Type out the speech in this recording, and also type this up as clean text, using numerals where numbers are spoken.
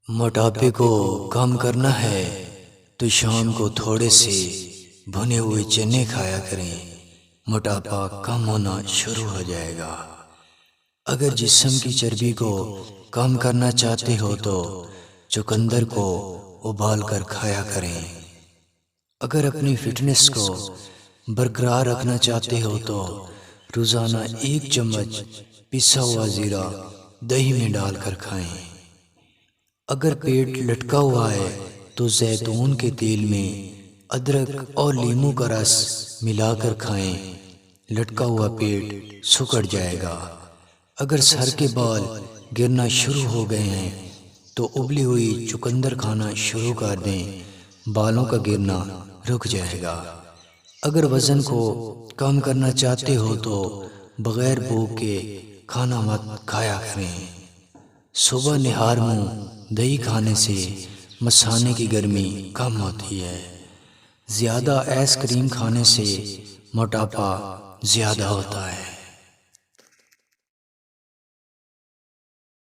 موٹاپے کو کم کرنا ہے تو شام کو تھوڑے سے بھنے ہوئے چنے کھایا کریں، موٹاپا کم ہونا شروع ہو جائے گا۔ اگر جسم کی چربی کو کم کرنا چاہتے ہو تو چقندر کو ابال کر کھایا کریں۔ اگر اپنی فٹنس کو برقرار رکھنا چاہتے ہو تو روزانہ 1 چمچ پسا ہوا زیرہ دہی میں ڈال کر کھائیں۔ اگر پیٹ لٹکا ہوا ہے تو زیتون کے تیل میں ادرک اور لیموں کا رس ملا کر کھائیں، لٹکا ہوا پیٹ سکڑ جائے گا۔ اگر سر کے بال گرنا شروع ہو گئے ہیں تو ابلی ہوئی چقندر کھانا شروع کر دیں، بالوں کا گرنا رک جائے گا۔ اگر وزن کو کم کرنا چاہتے ہو تو بغیر بھوک کے کھانا مت کھایا کریں۔ صبح نہار منہ دہی کھانے سے مثانے کی گرمی کم ہوتی ہے۔ زیادہ آئس کریم کھانے سے موٹاپا زیادہ ہوتا ہے۔